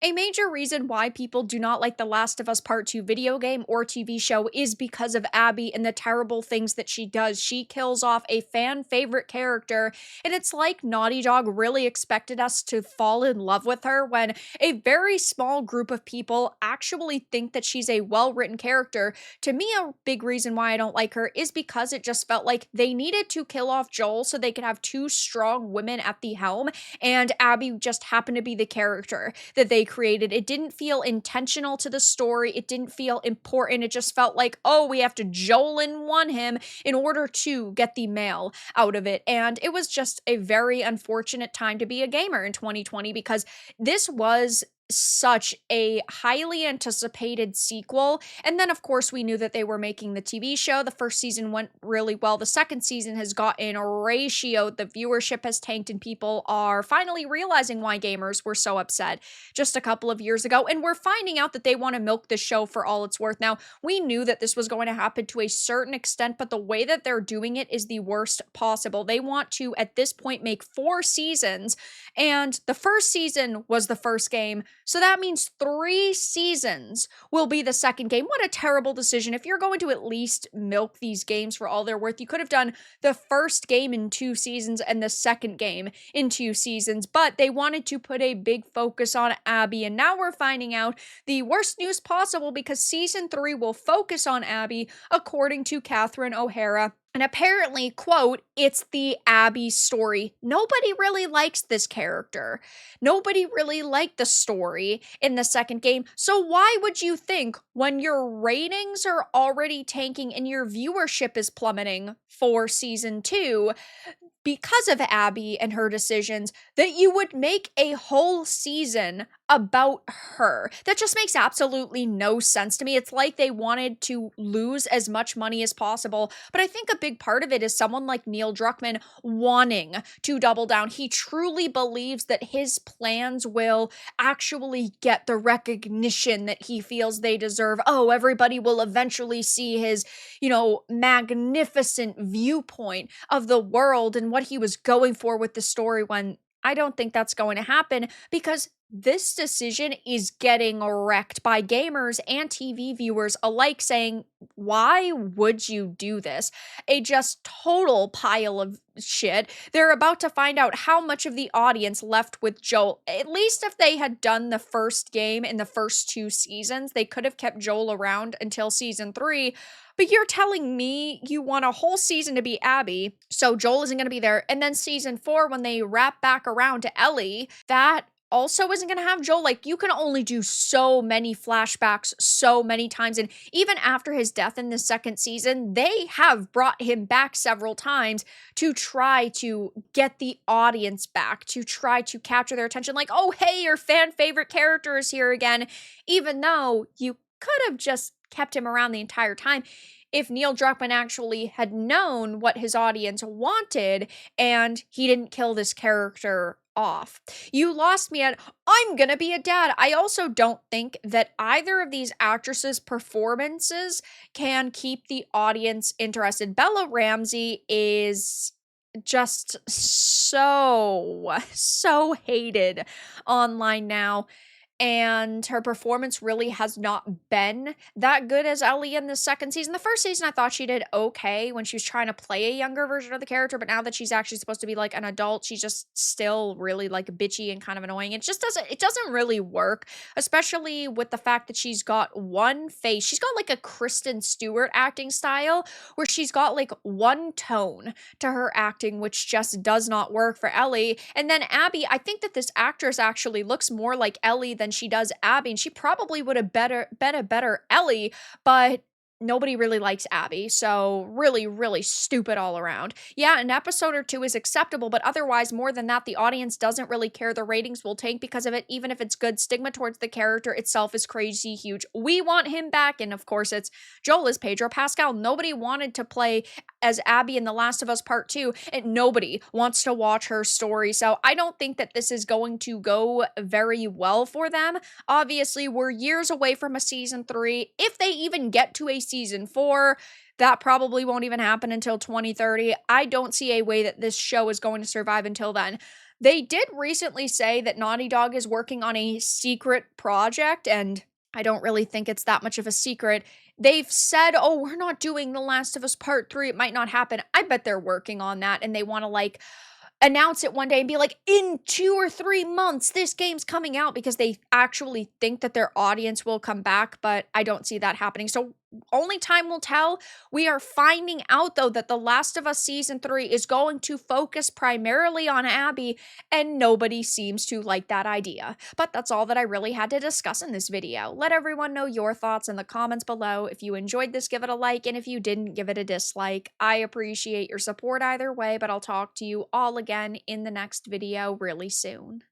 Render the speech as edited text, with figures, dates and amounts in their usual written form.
A major reason why people do not like The Last of Us Part 2 video game or TV show is because of Abby and the terrible things that she does. She kills off a fan favorite character, and it's like Naughty Dog really expected us to fall in love with her when a very small group of people actually think that she's a well written character. To me, a big reason why I don't like her is because it just felt like they needed to kill off Joel so they could have two strong women at the helm, and Abby just happened to be the character that they created. It didn't feel intentional to the story. It didn't feel important. It just felt like, oh, we have to Joel and one him in order to get the mail out of it. And it was just a very unfortunate time to be a gamer in 2020 because this was such a highly anticipated sequel. And then, of course, we knew that they were making the TV show. The first season went really well. The second season has gotten ratioed. The viewership has tanked, and people are finally realizing why gamers were so upset just a couple of years ago. And we're finding out that they want to milk the show for all it's worth. Now, we knew that this was going to happen to a certain extent, but the way that they're doing it is the worst possible. They want to, at this point, make 4 seasons, and the first season was the first game. So that means 3 seasons will be the second game. What a terrible decision. If you're going to at least milk these games for all they're worth, you could have done the first game in 2 seasons and the second game in 2 seasons. But they wanted to put a big focus on Abby, and now we're finding out the worst news possible because season 3 will focus on Abby, according to Catherine O'Hara. And apparently, quote, it's the Abby story. Nobody really likes this character. Nobody really liked the story in the second game. So why would you think when your ratings are already tanking and your viewership is plummeting for season 2 because of Abby and her decisions that you would make a whole season about her? That just makes absolutely no sense to me. It's like they wanted to lose as much money as possible. But I think a big part of it is someone like Neil Druckmann wanting to double down. He truly believes that his plans will actually get the recognition that he feels they deserve. Oh, everybody will eventually see his, magnificent viewpoint of the world and what he was going for with the story, when I don't think that's going to happen because this decision is getting wrecked by gamers and TV viewers alike, saying, why would you do this? A just total pile of shit. They're about to find out how much of the audience left with Joel. At least if they had done the first game in the first 2 seasons, they could have kept Joel around until season 3. But you're telling me you want a whole season to be Abby, so Joel isn't going to be there. And then season 4, when they wrap back around to Ellie, that also isn't going to have Joel. Like, you can only do so many flashbacks so many times. And even after his death in the second season, they have brought him back several times to try to get the audience back, to try to capture their attention. Like, oh, hey, your fan favorite character is here again, even though you could have just kept him around the entire time if Neil Druckmann actually had known what his audience wanted and he didn't kill this character off. You lost me at, I'm gonna be a dad. I also don't think that either of these actresses' performances can keep the audience interested. Bella Ramsey is just so hated online now, and her performance really has not been that good as Ellie in the second season. The first season, I thought she did okay when she was trying to play a younger version of the character, but now that she's actually supposed to be like an adult, she's just still really like bitchy and kind of annoying. It doesn't really work, especially with the fact that she's got one face. She's got like a Kristen Stewart acting style where she's got like one tone to her acting, which just does not work for Ellie. And then Abby, I think that this actress actually looks more like Ellie than she does Abby, and she probably would have been a better Ellie, but nobody really likes Abby, so really stupid all around. Yeah, an episode or 2 is acceptable, but otherwise, more than that, the audience doesn't really care. The ratings will tank because of it, even if it's good. Stigma towards the character itself is crazy huge. We want him back, and of course, it's Joel is Pedro Pascal. Nobody wanted to play as Abby in The Last of Us Part 2, and nobody wants to watch her story, so I don't think that this is going to go very well for them. Obviously, we're years away from a season 3. If they even get to a season 4, that probably won't even happen until 2030. I don't see a way that this show is going to survive until then. They did recently say that Naughty Dog is working on a secret project, and I don't really think it's that much of a secret. They've said, "Oh, we're not doing The Last of Us Part 3. It might not happen." I bet they're working on that and they want to like announce it one day and be like, in 2 or 3 months, this game's coming out because they actually think that their audience will come back. But I don't see that happening. So only time will tell. We are finding out, though, that The Last of Us Season 3 is going to focus primarily on Abby, and nobody seems to like that idea. But that's all that I really had to discuss in this video. Let everyone know your thoughts in the comments below. If you enjoyed this, give it a like, and if you didn't, give it a dislike. I appreciate your support either way, but I'll talk to you all again in the next video really soon.